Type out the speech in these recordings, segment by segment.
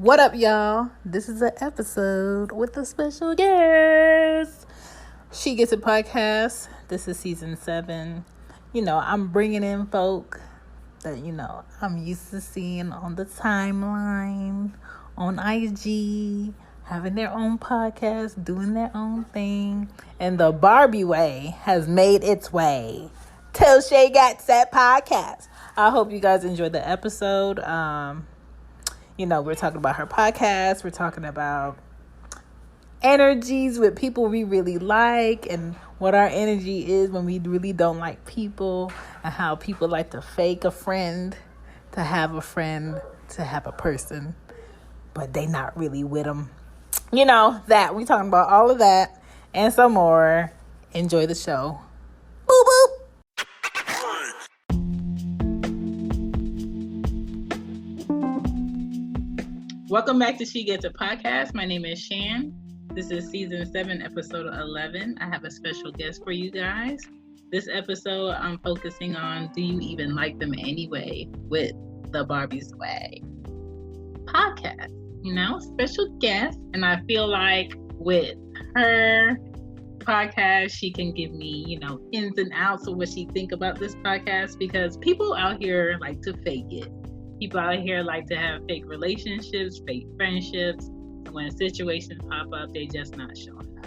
What up, y'all? This is an episode with a special guest. She Gets It podcast. This is season 7. I'm bringing in folk that, I'm used to seeing on the timeline, on IG, having their own podcast, doing their own thing. And the Barbie way has made its way till She Gets It podcast. I hope you guys enjoyed the episode. We're talking about her podcast. We're talking about energies with people we really like and what our energy is when we really don't like people, and how people like to fake a friend, to have a friend, to have a person, but they not really with them. That. We talking about all of that and some more. Enjoy the show. Boop, boop. Welcome back to She Gets It podcast. My name is Shan. This is season 7, episode 11. I have a special guest for you guys. This episode, I'm focusing on Do You Even Like Them Anyway with the Barbie's Way podcast. Special guest. And I feel like with her podcast, she can give me, ins and outs of what she think about this podcast, because people out here like to fake it. People out here like to have fake relationships, fake friendships. And when situations pop up, they just not showing up.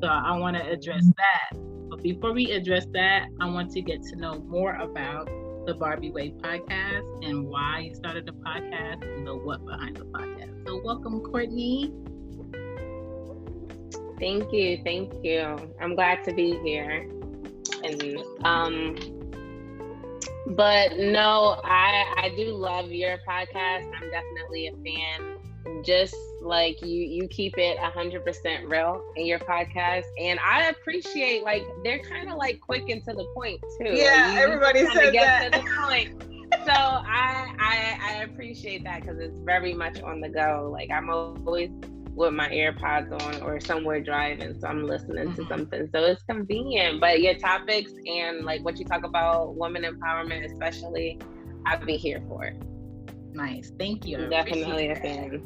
So I want to address that. But before we address that, I want to get to know more about the Barbie Way podcast and why you started the podcast and the what behind the podcast. So welcome, Cortney. Thank you. I'm glad to be here. But no, I do love your podcast. I'm definitely a fan. Just like you keep it 100% real in your podcast, and I appreciate they're kind of quick and to the point too. Yeah, everybody says that. To the point. So I appreciate that, because it's very much on the go. I'm always with my AirPods on or somewhere driving, so I'm listening to something, so it's convenient. But your topics and what you talk about, women empowerment especially, I'd be here for it. Nice, thank you. I'm definitely a fan.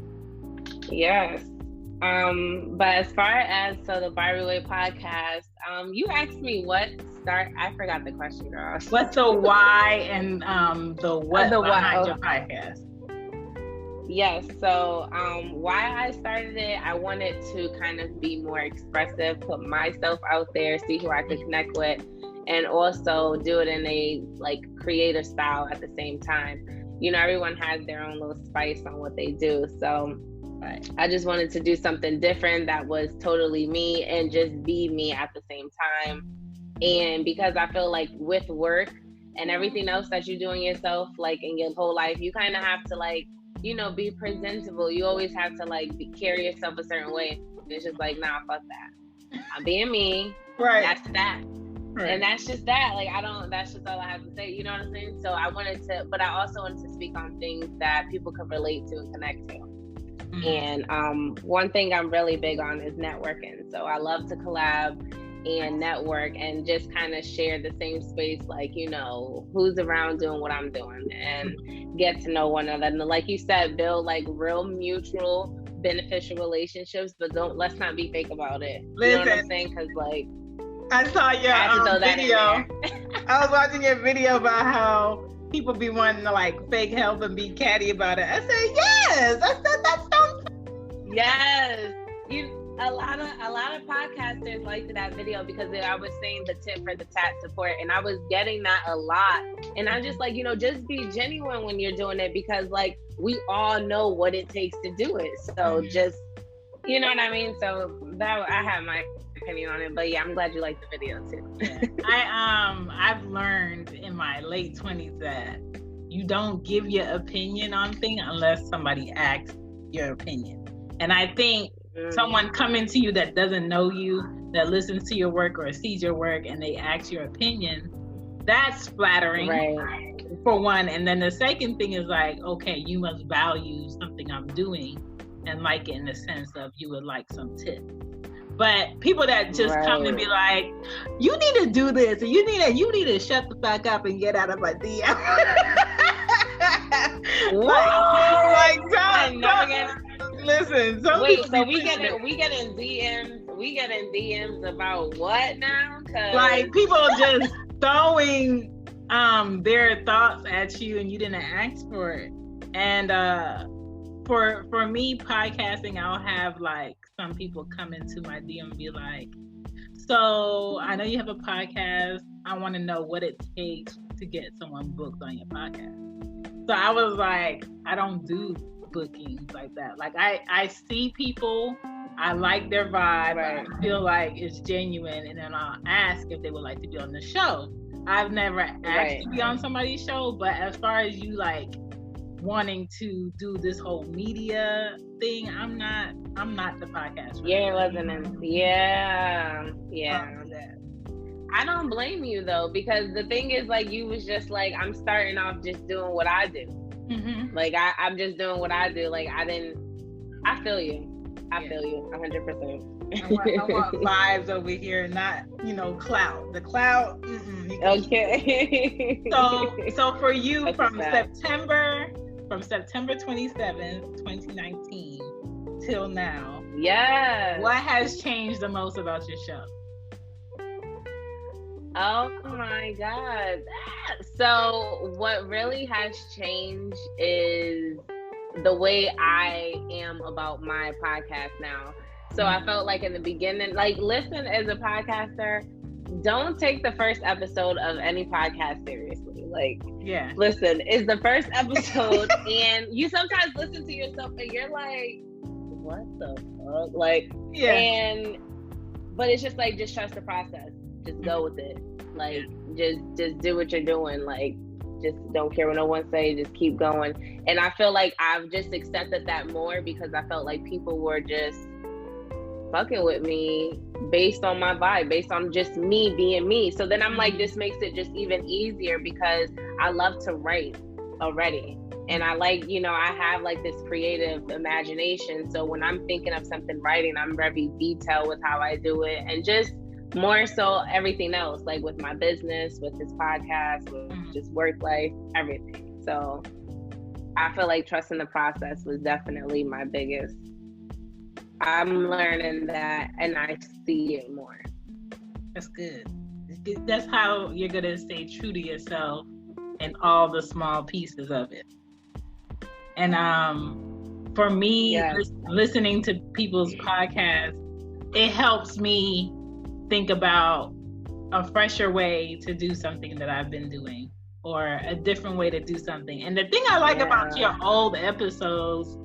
Yes. But as far as the Barbie Way podcast, you asked me I forgot the question, girl. What's the why and the what behind your podcast? Yes, so why I started it, I wanted to kind of be more expressive, put myself out there, see who I could connect with, and also do it in a creative style at the same time. Everyone has their own little spice on what they do, so I just wanted to do something different that was totally me and just be me at the same time. And because I feel like with work and everything else that you do in yourself, in your whole life, you kind of have to be presentable. You always have to carry yourself a certain way. It's just nah, fuck that. I'm being me. Right. That's that. Right. And that's just that. That's just all I have to say. You know what I'm saying? So but I also wanted to speak on things that people can relate to and connect to. Mm-hmm. And one thing I'm really big on is networking. So I love to collab and network and just kind of share the same space, who's around doing what I'm doing, and get to know one another. And like you said, build real mutual beneficial relationships, but let's not be fake about it. Listen, you know what I'm saying? Because I saw your video. I was watching your video about how people be wanting to fake help and be catty about it. I said yes. I said that sounds. Yes. A lot of podcasters liked that video because I was saying the tip for the tat support, and I was getting that a lot. And I'm just just be genuine when you're doing it, because we all know what it takes to do it. So just, you know what I mean? So that I have my opinion on it, but yeah, I'm glad you liked the video too. I've learned in my late 20s that you don't give your opinion on things unless somebody asks your opinion. And I think someone coming to you that doesn't know you, that listens to your work or sees your work, and they ask your opinion, that's flattering, right, for one. And then the second thing is okay, you must value something I'm doing and like it in the sense of you would like some tip. But people that just come and be you need to do this, and you need to shut the fuck up and get out of my DM. I never get Listen, some wait, people so be we getting DMs about what now? Like people just throwing their thoughts at you and you didn't ask for it. And for me podcasting, I'll have like some people come into my DM and be like, so I know you have a podcast. I want to know what it takes to get someone booked on your podcast. So I was like, I don't do bookings like that. Like I see people, I like their vibe, right. I feel like it's genuine, and then I'll ask if they would like to be on the show. I've never asked to be on somebody's show, but as far as you like wanting to do this whole media thing, I'm not the podcast. Yeah, wasn't. Yeah. I don't blame you though, because the thing is, like, you was just like, I'm starting off just doing what I do. Mm-hmm. Like I'm just doing what I do. Like I feel you. I feel you 100%. I want vibes over here, not clout. The clout. Okay. So for you, from September 27th, 2019 till now, what has changed the most about your show? Oh my God. So what really has changed is the way I am about my podcast now. So I felt like in the beginning, like, listen, as a podcaster, don't take the first episode of any podcast seriously. Like, listen, it's the first episode and you sometimes listen to yourself and you're like, what the fuck? Like, but it's just like, just trust the process. Just go with it. Like, just do what you're doing. Like, just don't care what no one say. Just keep going. And I feel like I've just accepted that more because I felt like people were just fucking with me based on my vibe, based on just me being me. So then I'm like, this makes it just even easier because I love to write already. And I like, I have like this creative imagination. So when I'm thinking of something writing, I'm very detailed with how I do it. And just more so everything else, like with my business, with this podcast, with just work life, everything. So I feel like trusting the process was definitely my biggest. I'm learning that and I see it more. That's good. That's how you're going to stay true to yourself and all the small pieces of it. And for me, listening to people's podcasts, it helps me think about a fresher way to do something that I've been doing, or a different way to do something. And the thing I like about your old episodes,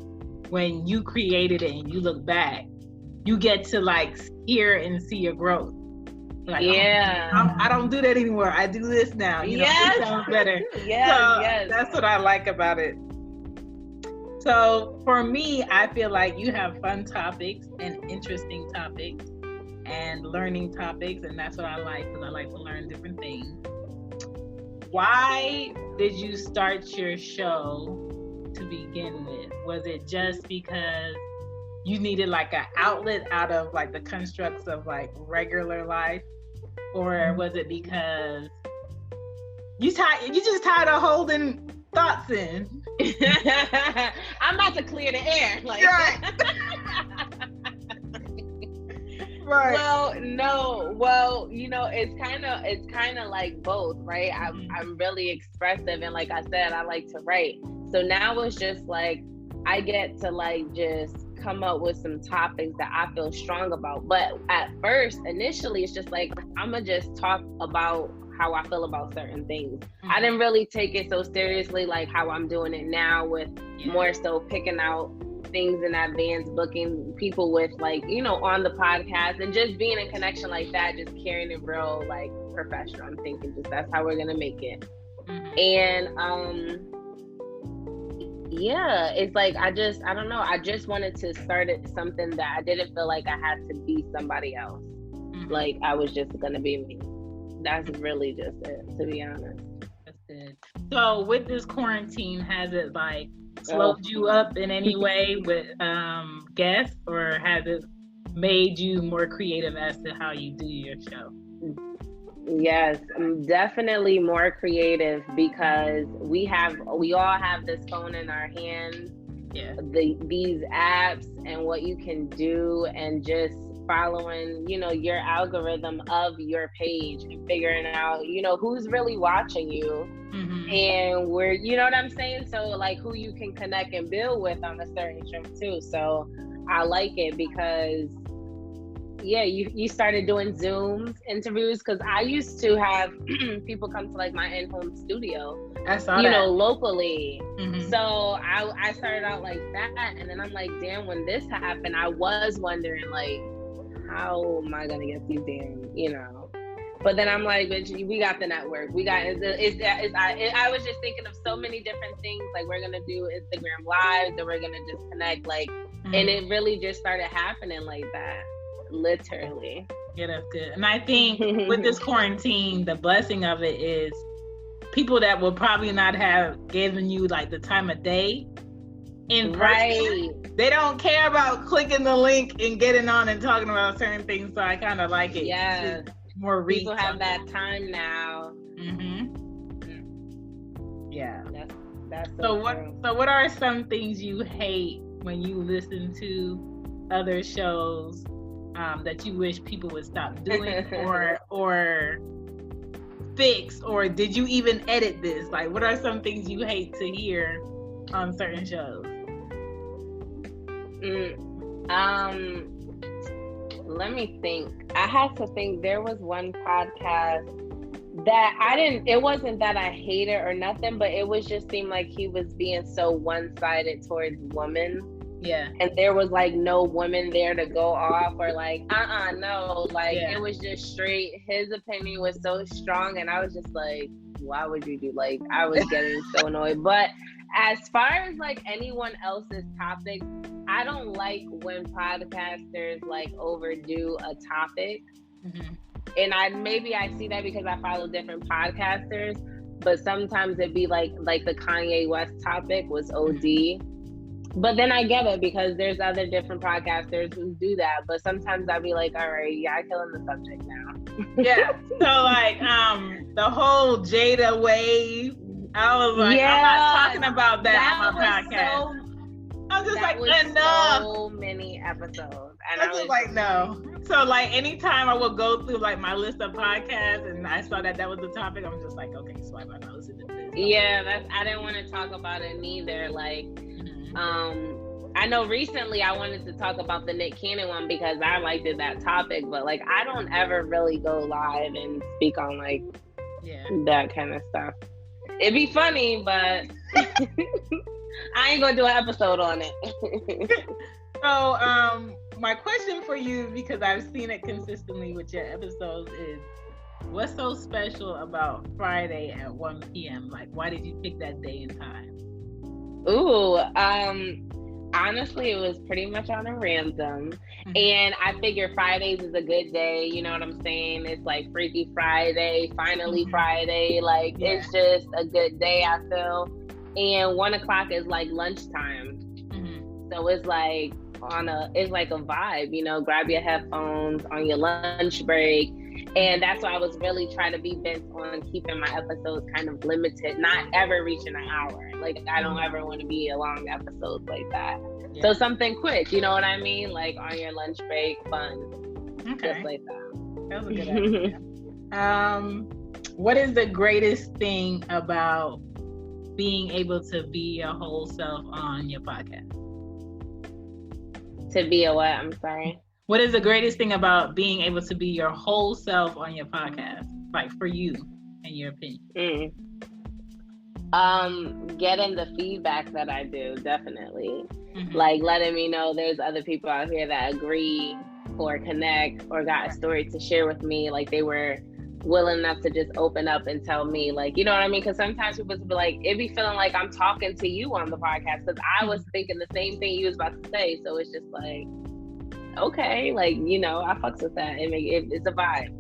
when you created it and you look back, you get to like hear and see your growth. Like, I don't do that anymore. I do this now. It sounds better. That's what I like about it. So for me, I feel like you have fun topics and interesting topics and learning topics, and that's what I like, because I like to learn different things. Why did you start your show to begin with? Was it just because you needed like an outlet out of like the constructs of like regular life, or was it because you just tired of holding thoughts in? I'm about to clear the air. Like, right. Well, no. Well, it's kind of like both, right? I'm really expressive, and like I said, I like to write. So now it's just like I get to like just come up with some topics that I feel strong about. But at first, initially, it's just like I'm gonna just talk about how I feel about certain things. I didn't really take it so seriously like how I'm doing it now, with more so picking out things in advance, booking people with like, on the podcast, and just being in connection like that, just carrying it real like professional. I'm thinking just that's how we're gonna make it. And it's like I don't know, I just wanted to start it something that I didn't feel like I had to be somebody else. Like I was just gonna be me. That's really just it, to be honest. That's good. So with this quarantine, has it like slowed you up in any way with guests, or has it made you more creative as to how you do your show? Yes, I'm definitely more creative, because we all have this phone in our hands, these apps and what you can do, and just following, your algorithm of your page and figuring out, who's really watching you, and where, you know what I'm saying? So like who you can connect and build with on a certain show too. So I like it because you started doing Zooms interviews, because I used to have people come to like my in-home studio, I saw that. Locally. So I started out like that, and then I'm like, damn, when this happened, I was wondering like, how am I gonna get these damn, But then I'm like, bitch, we got the network. We got I was just thinking of so many different things. Like, we're gonna do Instagram Lives, and we're gonna just connect, like, and it really just started happening like that, literally. Yeah, that's good. And I think with this quarantine, the blessing of it is people that will probably not have given you like the time of day in person. Right. They don't care about clicking the link and getting on and talking about certain things. So I kind of like it. Yeah. More reach. People have that time now. Yeah. That's so true. what are some things you hate when you listen to other shows that you wish people would stop doing or fix, or did you even edit this? Like, what are some things you hate to hear on certain shows? Let me think. I have to think. There was one podcast that it wasn't that I hated or nothing, but it was just seemed like he was being so one-sided towards women. Yeah. And there was like no woman there to go off or like, no. Like, it was just straight. His opinion was so strong, and I was just like, why would you do, like, I was getting so annoyed. But as far as like anyone else's topic, I don't like when podcasters like overdo a topic. And I see that because I follow different podcasters, but sometimes it'd be like the Kanye West topic was OD. But then I get it because there's other different podcasters who do that. But sometimes I'd be like, all right, I'm killing the subject now. Yeah. So like the whole Jada wave, I was like, I'm not talking about that on my podcast. I was just like, enough. So many episodes. And I was like, no. So like anytime I would go through like my list of podcasts and I saw that was the topic, I'm just like, okay, swipe my nose into this. Yeah, I didn't want to talk about it neither. Like, I know recently I wanted to talk about the Nick Cannon one because I liked that topic, but like I don't ever really go live and speak on like that kind of stuff. It'd be funny, but I ain't gonna do an episode on it. So, my question for you, because I've seen it consistently with your episodes, is what's so special about Friday at 1 p.m.? Like, why did you pick that day and time? Ooh, honestly, it was pretty much on a random. And I figure Fridays is a good day. You know what I'm saying? It's like Freaky Friday, finally Friday. Like, it's just a good day, I feel. And 1 o'clock is like lunchtime. So it's like it's like a vibe, grab your headphones on your lunch break. And that's why I was really trying to be bent on keeping my episodes kind of limited, not ever reaching an hour. Like, I don't ever want to be a long episode like that. Yeah. So something quick, you know what I mean? Like on your lunch break, fun. Okay. Just like that. That was a good idea. What is the greatest thing about being able to be your whole self on your podcast? To be a what? I'm sorry. What is the greatest thing about being able to be your whole self on your podcast? Like, for you, in your opinion. Getting the feedback that I do, definitely. Like, letting me know there's other people out here that agree or connect or got a story to share with me. Like, they were willing enough to just open up and tell me, like, you know what I mean? Because sometimes people be like, it be feeling like I'm talking to you on the podcast because I was thinking the same thing you was about to say. So it's just like, okay, like, I fucks with that. It's a vibe.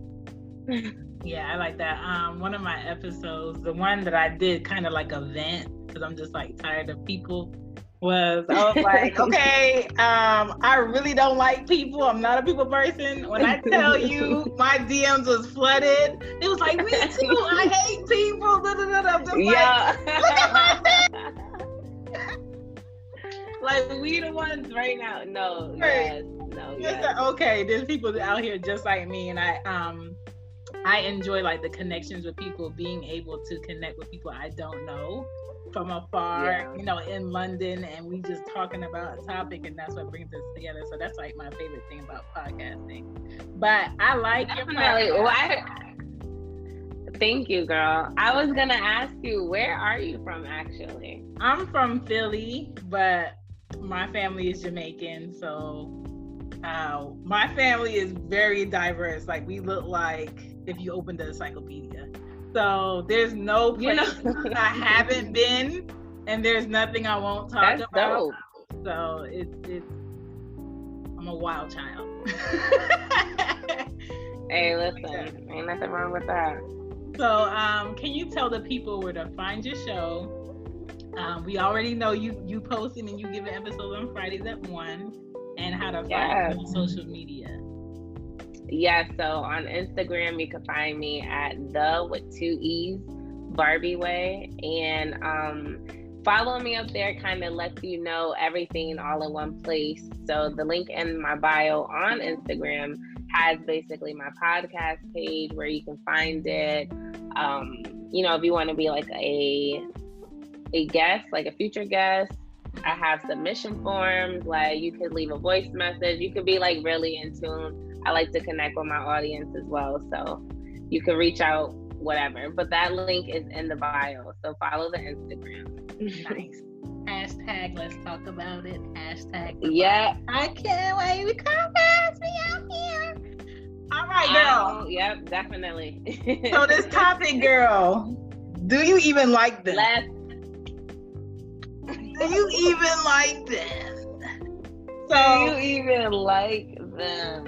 Yeah, I like that. One of my episodes, the one that I did kind of like a vent because I'm just like tired of people, I was like, okay, I really don't like people. I'm not a people person. When I tell you my DMs was flooded, it was like, me too. I hate people. I'm just like, look at my Like, we the ones right now. No, Right. yes, no, Yes. yes. Okay, there's people out here just like me, and I enjoy like the connections with people, being able to connect with people I don't know from afar, in London, and we just talking about a topic, and that's what brings us together. So that's like my favorite thing about podcasting. But I like Definitely. your podcast. Thank you, girl. I was gonna ask you, where are you from actually? I'm from Philly, but my family is Jamaican, so my family is very diverse. Like, we look like if you opened the encyclopedia. So there's no place I haven't been, and there's nothing I won't talk about. Dope. So I'm a wild child. Hey, listen, ain't nothing wrong with that. So, can you tell the people where to find your show? We already know you posting and you giving episodes on Fridays at 1, and how to find you on social media. Yeah, so on Instagram you can find me at with 2 E's Barbie Way, and follow me up there. Kind of lets you know everything all in one place. So the link in my bio on Instagram has basically my podcast page where you can find it. If you want to be like a guest, like a future guest, I have submission forms. Like, you could leave a voice message. You could be like really in tune. I like to connect with my audience as well, so you can reach out, whatever. But that link is in the bio, so follow the Instagram. Nice. Hashtag let's talk about it. Hashtag yeah. I can't wait to come past me out here. All right, girl. Yep, definitely. So this topic, girl, do you even like this? Do you even like this? Do you even like them?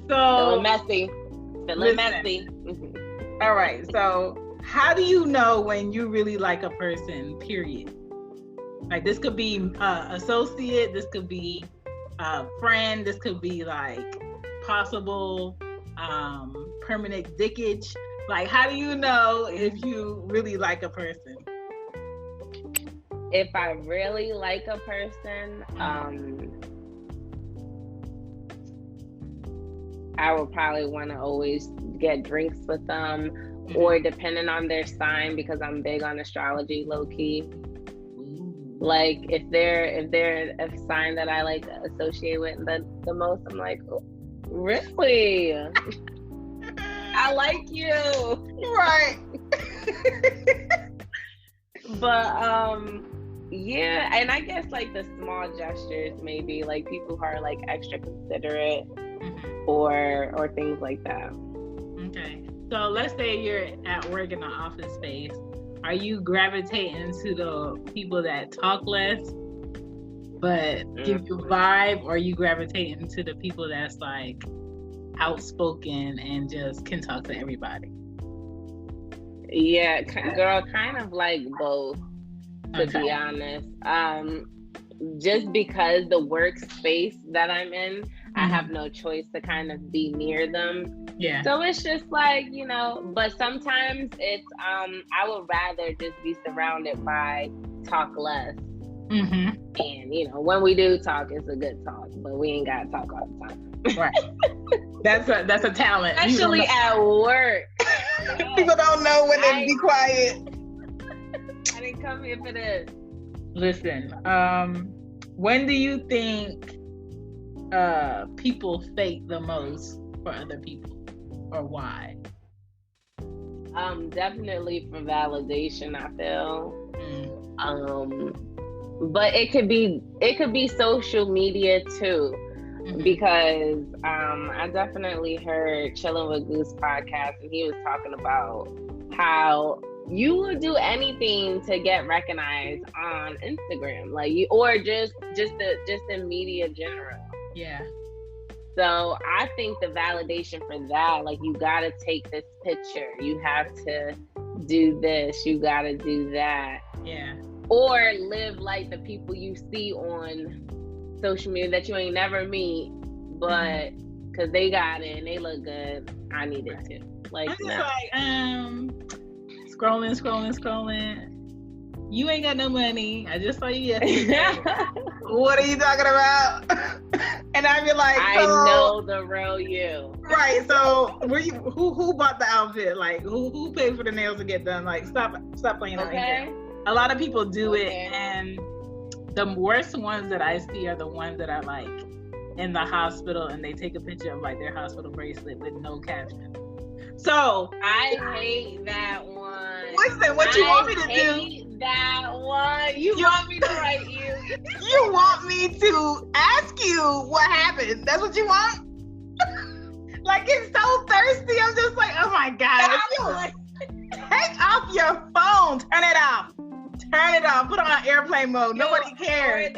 So feeling messy. Messy. All right. So how do you know when you really like a person, period? Like, this could be associate, this could be friend, this could be like possible permanent dickage. Like, how do you know if you really like a person? If I really like a person, I would probably want to always get drinks with them, or depending on their sign, because I'm big on astrology, low key. Like, if they're a sign that I like associate with the most, I'm like, oh, really? I like you, right? But yeah, and I guess like the small gestures, maybe like people who are like extra considerate, or things like that. Okay, so let's say you're at work in an office space. Are you gravitating to the people that talk less but give you a vibe, or are you gravitating to the people that's like outspoken and just can talk to everybody? Yeah, girl, kind of like both, to be honest. Just because the workspace that I'm in, I have no choice to kind of be near them. Yeah. So it's just like, but sometimes it's, I would rather just be surrounded by talk less. And, when we do talk, it's a good talk, but we ain't got to talk all the time. Right. That's a talent. Especially at work. People don't know when to be quiet. I didn't come here for this. Listen, when do you think people fake the most for other people, or why? Definitely for validation, I feel. But it could be social media too. Because I definitely heard Chillin' with Goose podcast, and he was talking about how you would do anything to get recognized on Instagram, like you, or just in media general. Yeah. So I think the validation for that, like, you gotta take this picture, you have to do this, you gotta do that. Yeah. Or live like the people you see on social media that you ain't never meet, but because they got it and they look good, I need it too. Like, I'm just like, scrolling. You ain't got no money. I just saw you yesterday. what are you talking about? And I'd be like, I know the real you. Right. So who bought the outfit? Like who paid for the nails to get done? Like stop playing out here. A lot of people do it, and the worst ones that I see are the ones that are like in the hospital and they take a picture of like their hospital bracelet with no caption. So I hate that one. Listen, what you want me to do? I hate that one. You want me to write you? You want me to ask you what happened? That's what you want? Like, it's so thirsty. I'm just like, oh my God. Take off your phone. Turn it off. Turn it off. Put it on airplane mode. Nobody cares.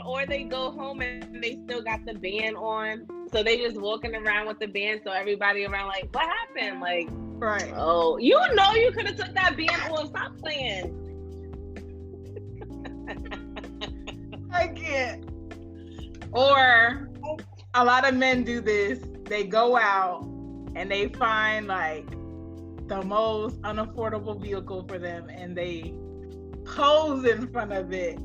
Or they go home and they still got the band on. So they just walking around with the band. So everybody around like, what happened? Like, right. Oh, you know you could have took that band on. Stop playing. I can't. Or a lot of men do this. They go out and they find like the most unaffordable vehicle for them and they pose in front of it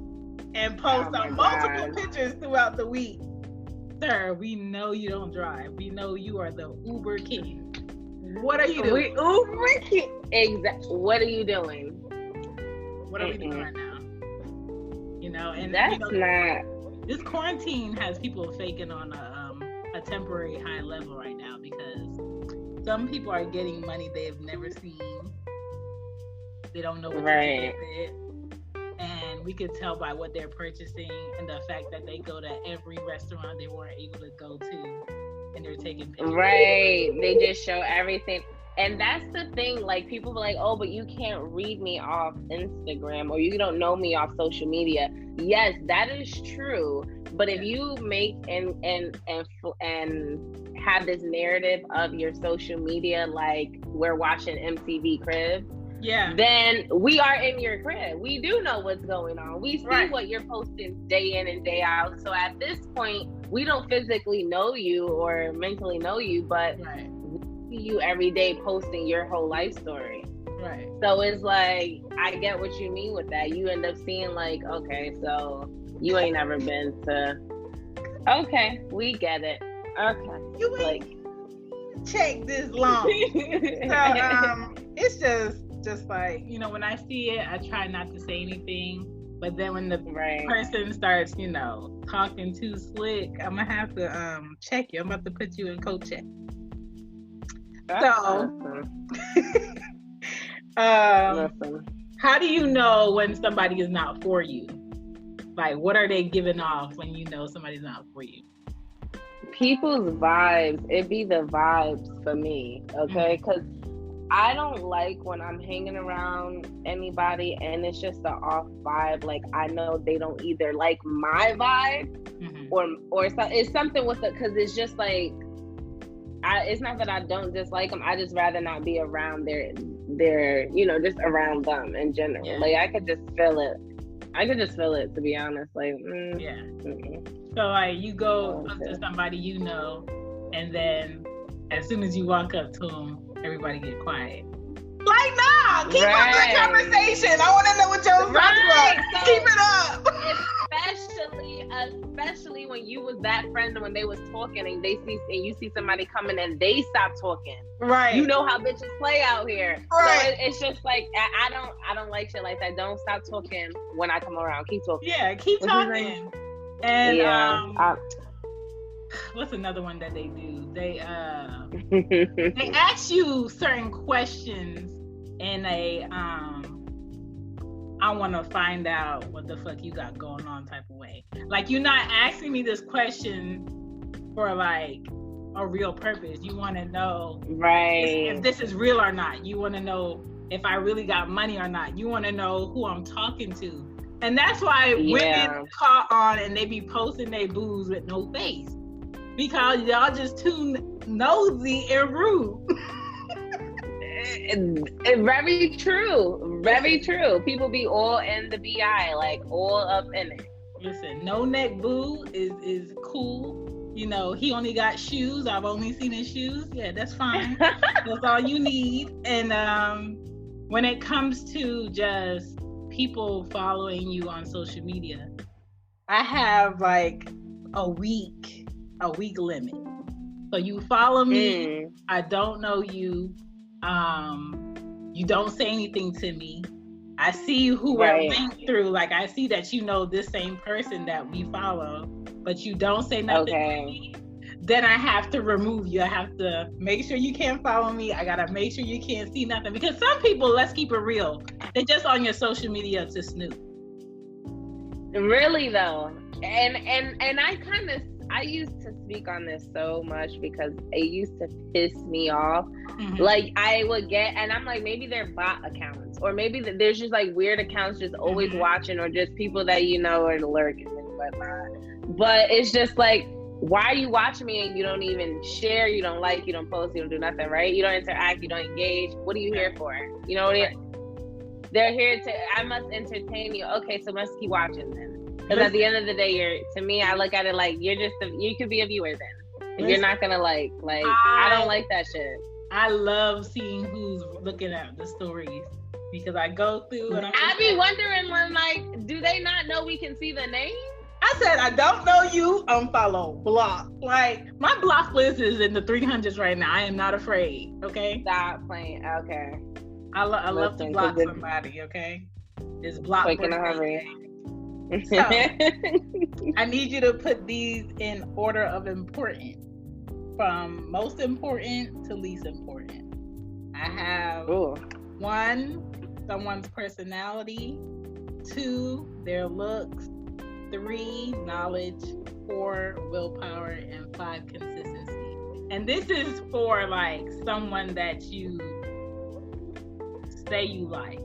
and post on multiple pictures throughout the week. Sir, we know you don't drive. We know you are the Uber king. What are you doing? Uber king. Exactly. What are you doing? What are we doing right now? You know, and that's not. This quarantine has people faking on a temporary high level right now because some people are getting money they have never seen. They don't know what to do with it. And we could tell by what they're purchasing and the fact that they go to every restaurant they weren't able to go to and they're taking pictures. Right. They just show everything. And that's the thing, like people are like, oh, but you can't read me off Instagram or you don't know me off social media. Yes, that is true. But if you make and have this narrative of your social media like we're watching MTV Cribs, then we are in your crib. We do know what's going on. We see what you're posting day in and day out. So at this point, we don't physically know you or mentally know you, but we see you every day posting your whole life story. Right. So it's like, I get what you mean with that. You end up seeing like, okay, so you ain't never been to, okay, we get it. Okay. You ain't check this long. So it's just like, you know, when I see it, I try not to say anything. But then when the person starts, you know, talking too slick, I'm gonna have to check you. I'm about to put you in coach check. So, how do you know when somebody is not for you? Like, what are they giving off when you know somebody's not for you? People's vibes. It be the vibes for me, okay? Because I don't like when I'm hanging around anybody and it's just an off vibe. Like, I know they don't either like my vibe or it's something with it, because it's just like, it's not that I don't dislike them. I just rather not be around their you know, just around them in general. Yeah. Like, I could just feel it. To be honest. Like, So, like, you go up to somebody you know, and then as soon as you walk up to them, everybody get quiet. Like, nah, keep up the conversation. I want to know what y'all talking about. So, keep it up. Especially when you was that friend and when they was talking and you see somebody coming and they stop talking. Right. You know how bitches play out here. Right. So it's just like, I don't like shit like that. Don't stop talking when I come around. Keep talking. Yeah, keep talking. And what's another one that they do? They they ask you certain questions and they I want to find out what the fuck you got going on type of way. Like, you're not asking me this question for like a real purpose. You want to know if this is real or not. You want to know if I really got money or not. You want to know who I'm talking to. And that's why women caught on and they be posting their boobs with no face. Because y'all just too nosy and rude. Very true. Very true. People be all in the BI, like all up in it. Listen, no neck boo is cool. You know, he only got shoes. I've only seen his shoes. Yeah, that's fine. That's all you need. And when it comes to just people following you on social media, I have like a week limit. So you follow me, I don't know you, you don't say anything to me. I see who we're linked through. Like I see that you know this same person that we follow, but you don't say nothing to me. Then I have to remove you. I have to make sure you can't follow me. I gotta make sure you can't see nothing. Because some people, let's keep it real, they're just on your social media to snoop. Really though. And I used to speak on this so much because it used to piss me off. Like I would get, and I'm like, maybe they're bot accounts, or maybe there's just like weird accounts just always watching, or just people that you know are lurking and whatnot. But it's just like, why are you watching me and you don't even share, you don't like, you don't post, you don't do nothing, right? You don't interact, you don't engage. What are you here for? You know what they're here to, I must entertain you. Okay, so let's keep watching then. Because at the end of the day, to me, I look at it like you could be a viewer then. If you're not gonna like, I don't like that shit. I love seeing who's looking at the stories because I go through and I be wondering when, like, do they not know we can see the name? I said, I don't know you, unfollow, block. Like, my block list is in the 300s right now. I am not afraid, okay? Stop playing, okay. I love to block somebody, okay? It's block. Quick in a hurry. So, I need you to put these in order of importance, from most important to least important. I have 1, someone's personality, 2, their looks, 3, knowledge, 4, willpower, and 5, consistency. And this is for like someone that you say you like.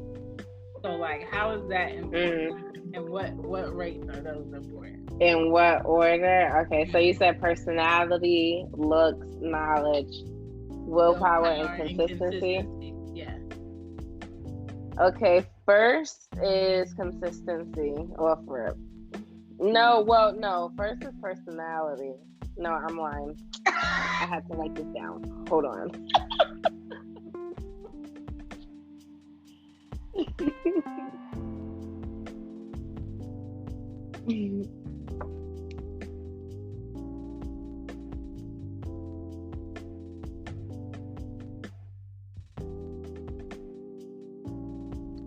So like, how is that important? And what rates are those important? In what order? Okay, so you said personality, looks, knowledge, willpower, and consistency? Yeah. Okay, first is consistency. No, first is personality. No, I'm lying. I have to write this down. Hold on.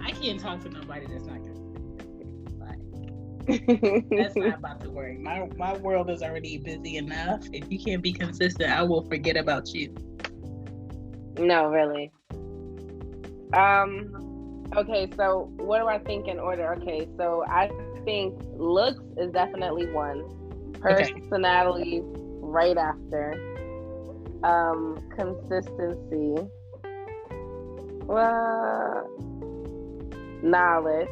I can't talk to nobody that's not consistent. That's not about to work. My world is already busy enough. If you can't be consistent, I will forget about you. No, really. Okay, so what do I think in order? Okay, so I think looks is definitely 1. Personality right after. Consistency. Knowledge.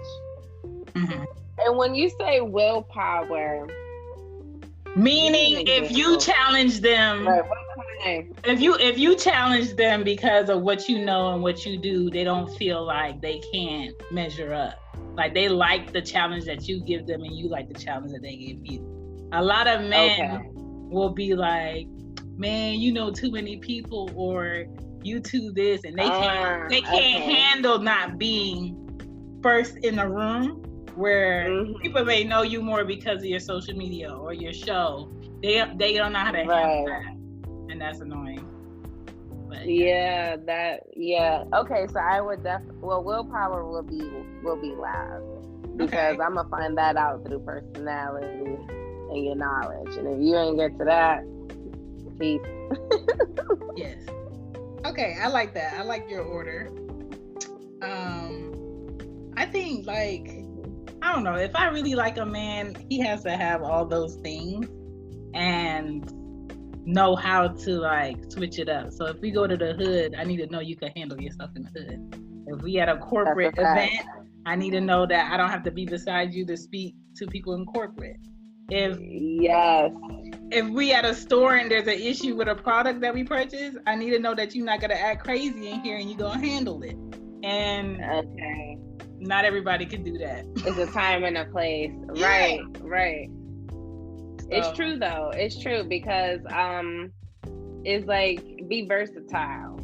And when you say willpower, meaning if you challenge them, if you challenge them because of what you know and what you do, they don't feel like they can't measure up. Like they like the challenge that you give them, and you like the challenge that they give you. A lot of men will be like, "Man, you know too many people," or "You do this," and they can't handle not being first in the room. Where people may know you more because of your social media or your show. They don't know how to handle that. And that's annoying. But, Okay, so I would willpower will be last. Because I'm gonna find that out through personality and your knowledge. And if you ain't get to that, peace. Yes. Okay, I like that. I like your order. I think I don't know, if I really like a man, he has to have all those things and know how to switch it up. So if we go to the hood, I need to know you can handle yourself in the hood. If we at a corporate event, I need to know that I don't have to be beside you to speak to people in corporate. If we at a store and there's an issue with a product that we purchase, I need to know that you're not gonna act crazy in here and you're gonna handle it. And not everybody can do that. It's a time and a place. Yeah. Right. So. It's true though. It's true because it's like, be versatile.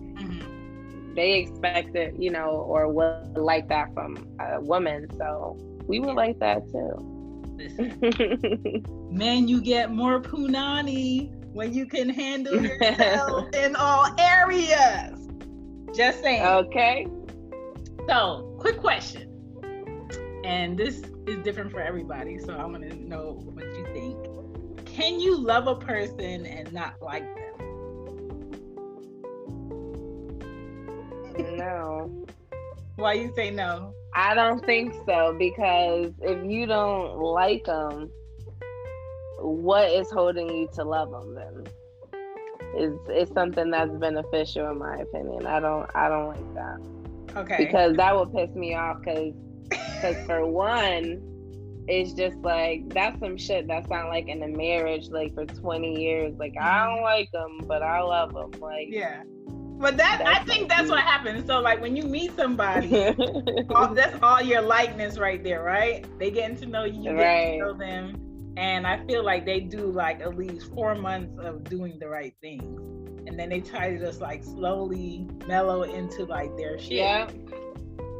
They expect it, or would like that from a woman. So we would like that too. Listen, men, you get more punani when you can handle yourself in all areas. Just saying. Okay. So, quick question. And this is different for everybody, so I want to know what you think. Can you love a person and not like them? No. Why you say no? I don't think so, because if you don't like them, what is holding you to love them then? It's something that's beneficial in my opinion. I don't like that. Okay. Because that would piss me off, because for one, it's just like, that's some shit that's not like in a marriage, like for 20 years, like I don't like them, but I love them. Like, yeah. But I think that's what happens. So like when you meet somebody, that's all your likeness right there, right? They getting to know you, get to know them. And I feel like they do like at least 4 months of doing the right things. And then they try to just like slowly mellow into like their shit. Yeah.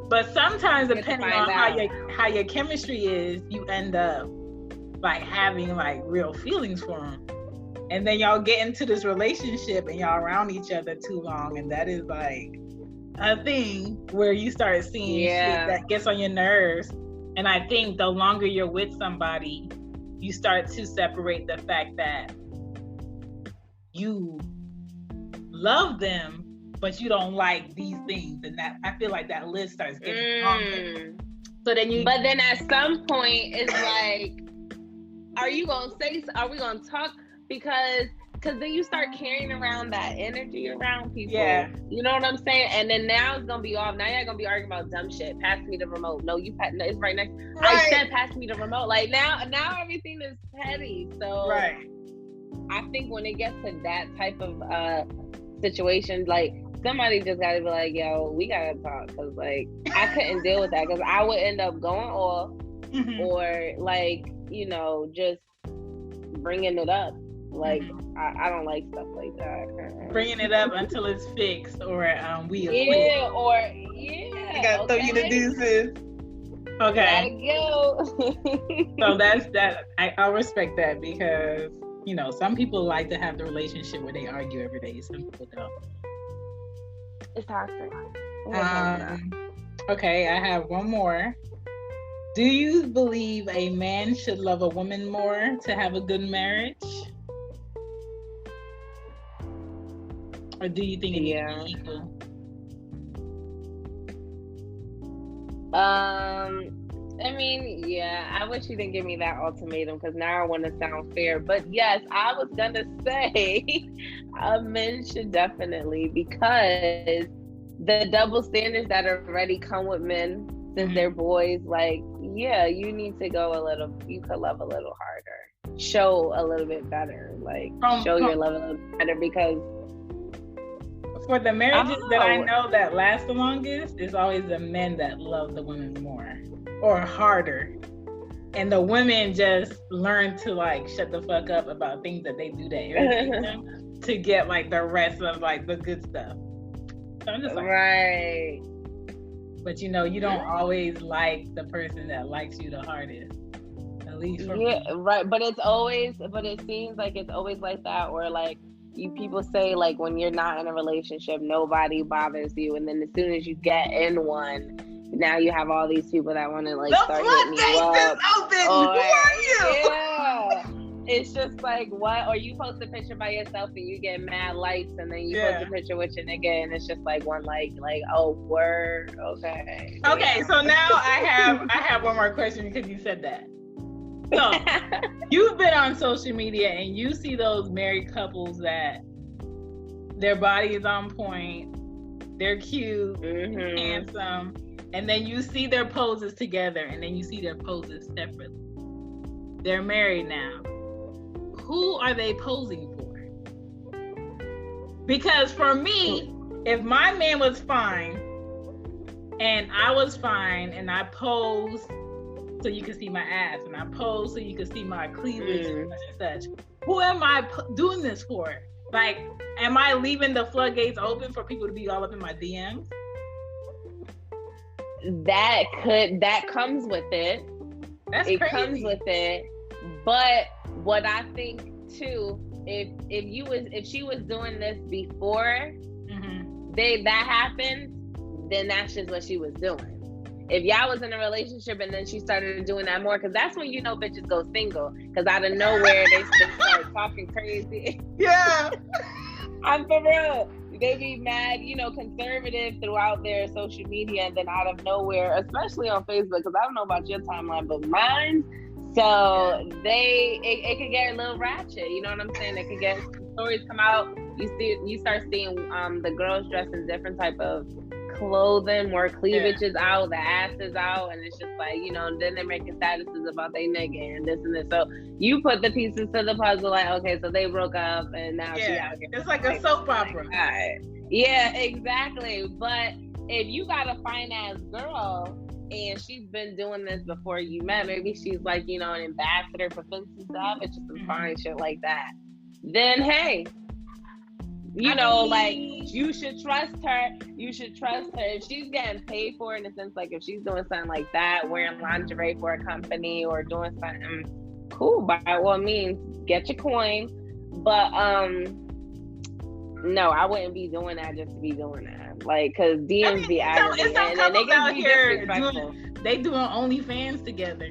But sometimes depending on how your chemistry is, you end up like having like real feelings for them. And then y'all get into this relationship and y'all around each other too long. And that is like a thing where you start seeing shit that gets on your nerves. And I think the longer you're with somebody, you start to separate the fact that you love them, but you don't like these things. And that, I feel like that list starts getting longer. So then but then at some point it's like, are we gonna talk? Because then you start carrying around that energy around people. Yeah. You know what I'm saying? And then now it's gonna be off. Now you're gonna be arguing about dumb shit. Pass me the remote. No, no, it's right next. Right. I said pass me the remote. Like now everything is petty. So I think when it gets to that type of situation, like somebody just gotta be like, yo, we gotta talk, because like I couldn't deal with that, because I would end up going off or like, you know, just bringing it up. Like I don't like stuff like that. Bringing it up until it's fixed, or we I gotta throw you the deuces. Okay. Gotta go. So that's that. I respect that, because you know some people like to have the relationship where they argue every day. Some people don't. It's toxic. Okay, I have one more. Do you believe a man should love a woman more to have a good marriage? Or do you think it's equal? I mean, yeah, I wish you didn't give me that ultimatum, because now I want to sound fair. But yes, I was gonna say men should definitely, because the double standards that already come with men since they're boys, like, yeah, you need to you could love a little harder, show a little bit better, like show your love a little bit better, because for the marriages that I know that last the longest, it's always the men that love the women more or harder. And the women just learn to like shut the fuck up about things that they do that irritate them to get like the rest of like the good stuff. So I'm just like, right. But you know, you don't always like the person that likes you the hardest. At least for me. Right. But it seems like it's always like that, or like people say like when you're not in a relationship, nobody bothers you, and then as soon as you get in one, now you have all these people that want to like start hitting you up. Open. Who are you? Yeah. It's just like, what? Or you post a picture by yourself and you get mad likes, and then you post a picture with your nigga and it's just like one like oh, word. Okay. Okay, so now I have one more question, because you said that. So you've been on social media and you see those married couples that their body is on point, they're cute, handsome, and then you see their poses together, and then you see their poses separately. They're married now. Who are they posing for? Because for me, if my man was fine and I was fine, and I posed so you can see my ass, and I pose so you can see my cleavage and such. Who am I doing this for? Like, am I leaving the floodgates open for people to be all up in my DMs? That comes with it. That's it crazy. comes with it. But what I think too, if she was doing this before that happened, then that's just what she was doing. If y'all was in a relationship and then she started doing that more, because that's when you know bitches go single, because out of nowhere they start talking crazy. Yeah. I'm for real. They be mad, conservative throughout their social media, and then out of nowhere, especially on Facebook, because I don't know about your timeline, but mine. So it could get a little ratchet. You know what I'm saying? It could get stories come out. You start seeing the girls dressed in different type of clothing, more cleavage is out, the ass is out, and it's just like, then they're making statuses about they nigga and this and this. So you put the pieces to the puzzle, like, okay, so they broke up and now she out here. It's like a soap opera. Yeah, exactly. But if you got a fine ass girl and she's been doing this before you met, maybe she's like, an ambassador for Fence and stuff, it's just some fine shit like that, then hey, you should trust her. You should trust her. If she's getting paid for it, in a sense, like if she's doing something like that, wearing lingerie for a company or doing something cool, by all means, get your coin. But no, I wouldn't be doing that just to be doing that. Like, cause DMs be aggravating, and they can be disrespectful. They doing OnlyFans together.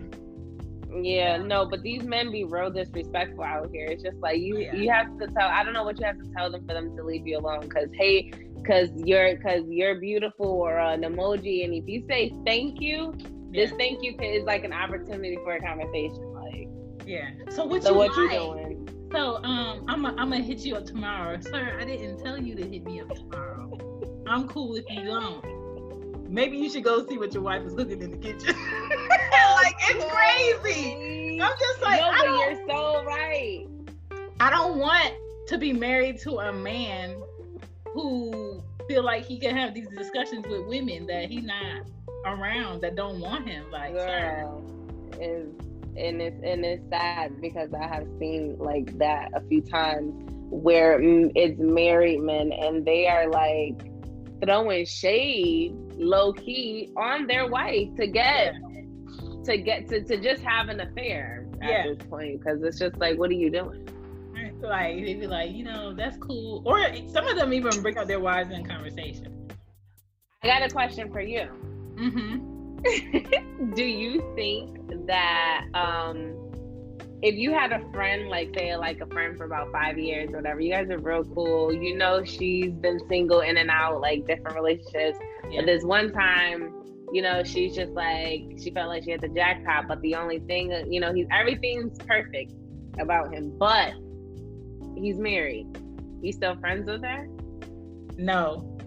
Yeah, no, but these men be real disrespectful out here. It's just like you have to tell. I don't know what you have to tell them for them to leave you alone. Because you're beautiful or an emoji, and if you say thank you, this thank you is like an opportunity for a conversation. Like, So what you doing? So I'm gonna hit you up tomorrow, sir. I didn't tell you to hit me up tomorrow. I'm cool if you don't. Maybe you should go see what your wife is cooking in the kitchen. Like, it's crazy. I'm just like, no, but you're so right. I don't want to be married to a man who feel like he can have these discussions with women that he's not around, that don't want him. Like, girl, it's sad because I have seen like that a few times where it's married men and they are like throwing shade low key on their wife to just have an affair at this point, because it's just like, what are you doing? Like, they be like, that's cool. Or some of them even bring up their wives in conversation. I got a question for you. Do you think that if you had a friend, like say like a friend for about 5 years or whatever, you guys are real cool, she's been single in and out, like different relationships, but this one time, she's just like, she felt like she had the jackpot, but the only thing, everything's perfect about him, but he's married. You still friends with her? No,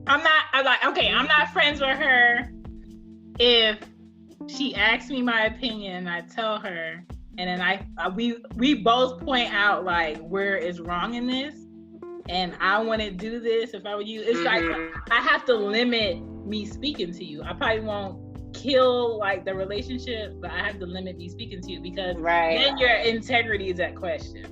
I'm not. I'm not friends with her if she asks me my opinion, I tell her, and then we both point out like where is wrong in this, and I want to do this. If I were you, it's like I have to limit me speaking to you. I probably won't kill like the relationship, but I have to limit me speaking to you, because then your integrity is at question.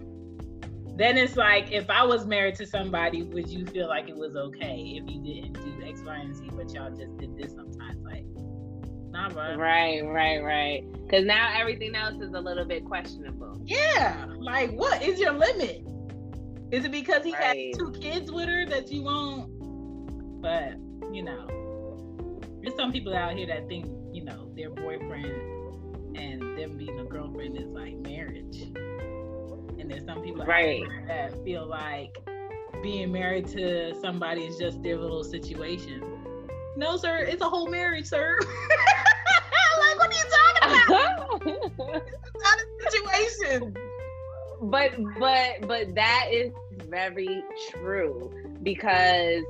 Then it's like, if I was married to somebody, would you feel like it was okay if you didn't do X, Y, and Z, but y'all just did this sometimes? Like, nah, bro. Right. Because now everything else is a little bit questionable. Yeah. Like, what is your limit? Is it because he has 2 kids with her that you won't? But, there's some people out here that think, their boyfriend and them being a girlfriend is like marriage. And there's some people out there that feel like being married to somebody is just their little situation. No, sir, it's a whole marriage, sir. Like, what are you talking about? It's not a situation. But that is very true, because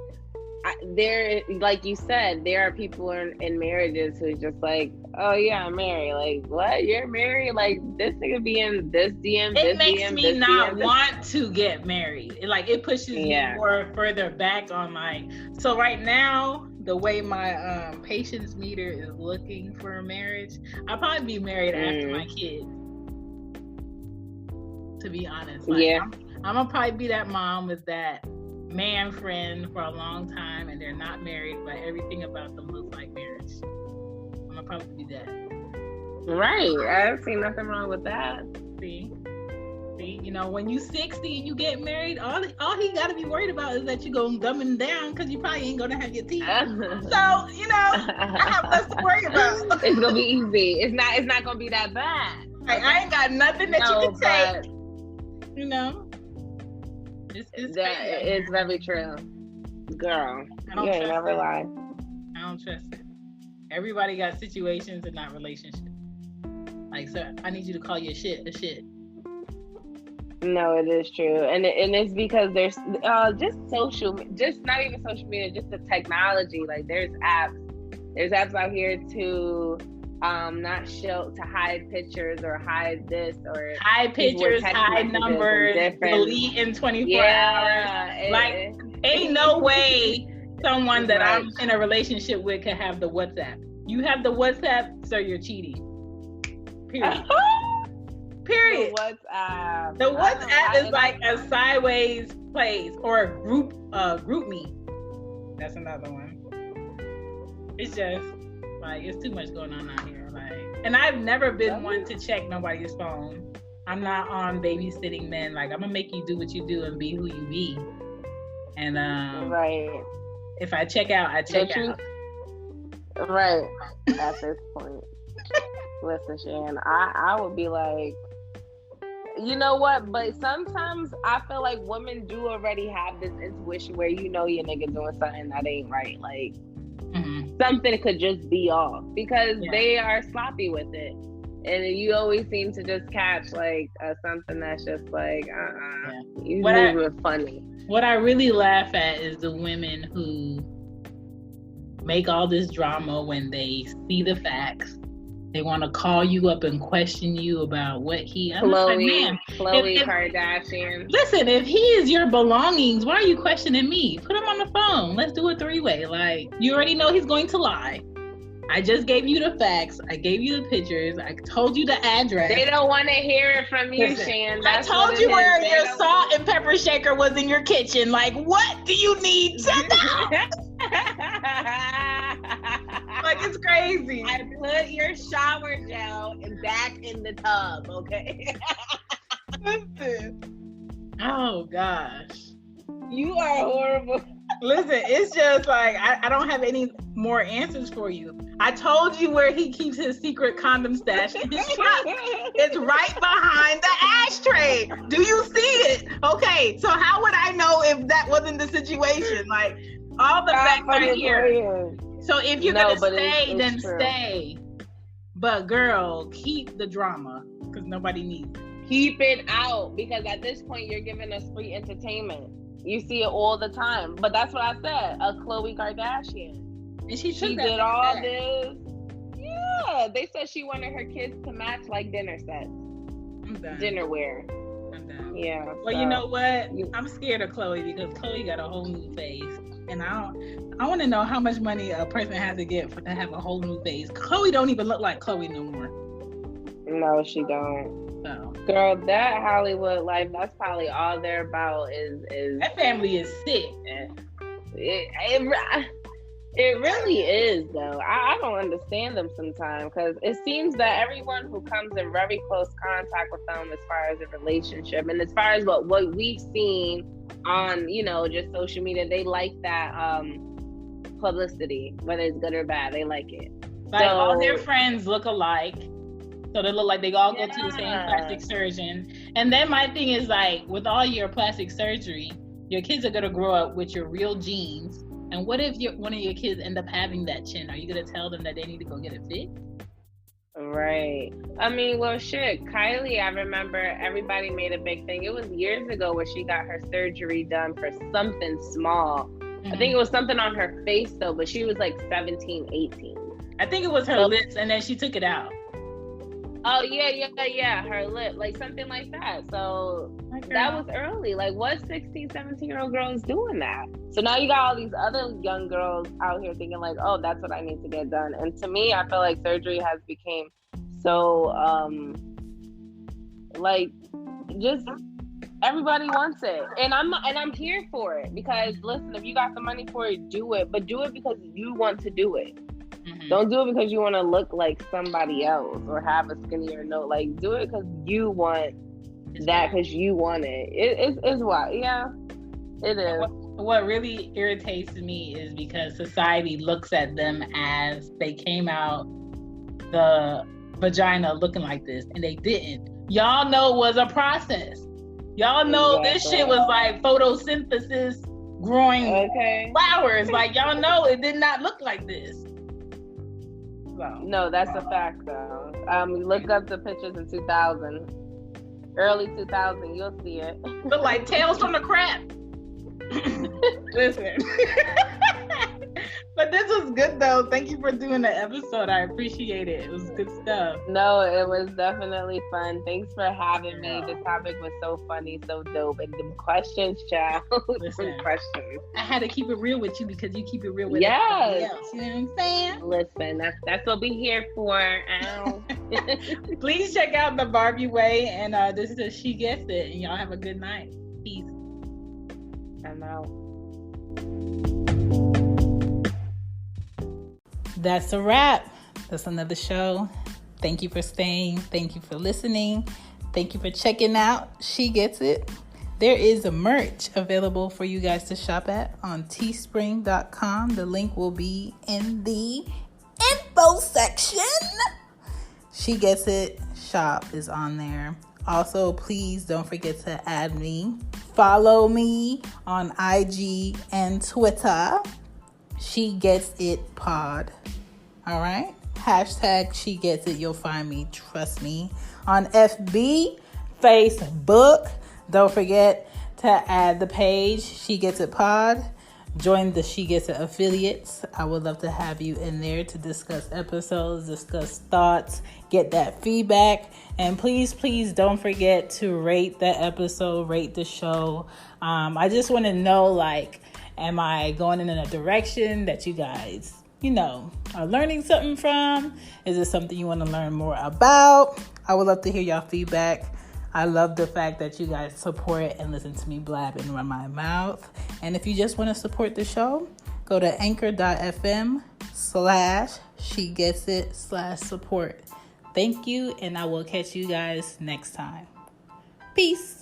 there, like you said, there are people in marriages who just like, oh yeah, I'm married. Like, what? You're married? Like, this nigga be in this DM, it makes me not want to get married. It pushes me more further back on like. So right now, the way my patience meter is looking for a marriage, I'll probably be married after my kids. To be honest, I'm gonna probably be that mom with that man friend for a long time, and they're not married, but everything about them looks like marriage. I'm gonna probably be that. Right. I don't see nothing wrong with that. See, you know, when you 60 and you get married, all he got to be worried about is that you go dumbing down because you probably ain't gonna have your teeth. So, you know, I have less to worry about. It's gonna be easy. It's not gonna be that bad. Like, I ain't got nothing that you can take. You know, it's very true, girl. You ain't never lie. I don't trust it. Everybody got situations and not relationships. Like, sir, I need you to call your shit a shit. No, it is true, and it's because there's not even social media, just the technology. Like, there's apps out here to not show, to hide pictures or hide this or hide pictures, hide numbers, delete in 24 hours. Like, ain't no way someone that I'm in a relationship with can have the WhatsApp. You have the WhatsApp, so you're cheating. Period. Period. The WhatsApp is like a sideways place or a group me. That's another one. It's just like, it's too much going on out here. Like, and I've never been one to check nobody's phone. I'm not on babysitting men. Like, I'm gonna make you do what you do and be who you be. And if I check out, I check out. Right. At this point. Listen, Shan, I would be like, you know what? But sometimes I feel like women do already have this intuition where you know your nigga doing something that ain't right. Like, something could just be off because they are sloppy with it. And you always seem to just catch like something that's just like, you move funny. What I really laugh at is the women who make all this drama when they see the facts. They want to call you up and question you about what Khloe Kardashian. Listen, if he is your belongings, why are you questioning me? Put him on the phone. Let's do a 3-way. Like, you already know he's going to lie. I just gave you the facts. I gave you the pictures. I told you the address. They don't want to hear it from you, Shan. I told you where your salt and pepper shaker was in your kitchen. Like, what do you need to know? Like, it's crazy. I put your shower gel back in the tub, okay? Listen. Oh, gosh. You are horrible. Listen, it's just like, I don't have any more answers for you. I told you where he keeps his secret condom stash in his truck. It's right behind the ashtray. Do you see it? Okay, so how would I know if that wasn't the situation? Like, all the facts are here. So if you're gonna stay, then stay. But girl, keep the drama because nobody needs it. Keep it out because at this point you're giving us free entertainment. You see it all the time. But that's what I said. A Khloe Kardashian. And she did all this. Yeah, they said she wanted her kids to match like dinner sets. I'm done. Dinnerware. I'm done. Yeah. Well, you know what? I'm scared of Khloe because Khloe got a whole new face. And I want to know how much money a person has to get to have a whole new face. Khloe don't even look like Khloe no more. No, she don't. So, girl, that Hollywood life, that's probably all they're about is that family is sick. It really is, though. I don't understand them sometimes because it seems that everyone who comes in very close contact with them as far as a relationship and as far as what we've seen on, just social media, they like that publicity, whether it's good or bad. They like it. Like, all their friends look alike. So they look like they all go to the same plastic surgeon. And then my thing is, like, with all your plastic surgery, your kids are going to grow up with your real genes. And what if one of your kids end up having that chin? Are you going to tell them that they need to go get it fixed? Right. I mean, well, shit. Kylie, I remember everybody made a big thing. It was years ago where she got her surgery done for something small. Mm-hmm. I think it was something on her face, though, but she was like 17, 18. I think it was her lips, and then she took it out. Oh, yeah, her lip, like something like that. So that was early. Like, what 16, 17-year-old girl is doing that? So now you got all these other young girls out here thinking like, oh, that's what I need to get done. And to me, I feel like surgery has become so, like, just everybody wants it. And I'm here for it because, listen, if you got the money for it, do it. But do it because you want to do it. Mm-hmm. Don't do it because you want to look like somebody else or have a skinnier nose. Like, do it because you want that, because you want it. It's what? Yeah, it is. What really irritates me is because society looks at them as they came out the vagina looking like this, and they didn't. Y'all know it was a process. Y'all know This shit was like photosynthesis growing flowers. Like, y'all know it did not look like this. So. No, that's a fact though. Look up the pictures in 2000, early 2000, you'll see it. Look like Tales from the Crypt. Listen. But this was good though. Thank you for doing the episode. I appreciate it. It was good stuff. No, it was definitely fun. Thanks for having me. The topic was so funny, so dope. And the questions, child. Listen, questions. I had to keep it real with you because you keep it real with everybody else. You know what I'm saying? Listen, that's what we're here for. Please check out the Barbie Way, and this is She Gets It. And y'all have a good night. Peace. I'm out. That's a wrap. That's another show. Thank you for staying. Thank you for listening. Thank you for checking out She Gets It. There is a merch available for you guys to shop at on teespring.com. The link will be in the info section. She Gets It shop is on there. Also, please don't forget to add me. Follow me on IG and Twitter. She Gets It Pod. All right? Hashtag She Gets It. You'll find me. Trust me. On FB, Facebook. Don't forget to add the page She Gets It Pod. Join the She Gets It affiliates. I would love to have you in there to discuss episodes, discuss thoughts, get that feedback. And please, please don't forget to rate the episode, rate the show. I just want to know, like, am I going in a direction that you guys, are learning something from? Is it something you want to learn more about? I would love to hear y'all feedback. I love the fact that you guys support and listen to me blab and run my mouth. And if you just want to support the show, go to anchor.fm/SheGetsIt/support. Thank you, and I will catch you guys next time. Peace.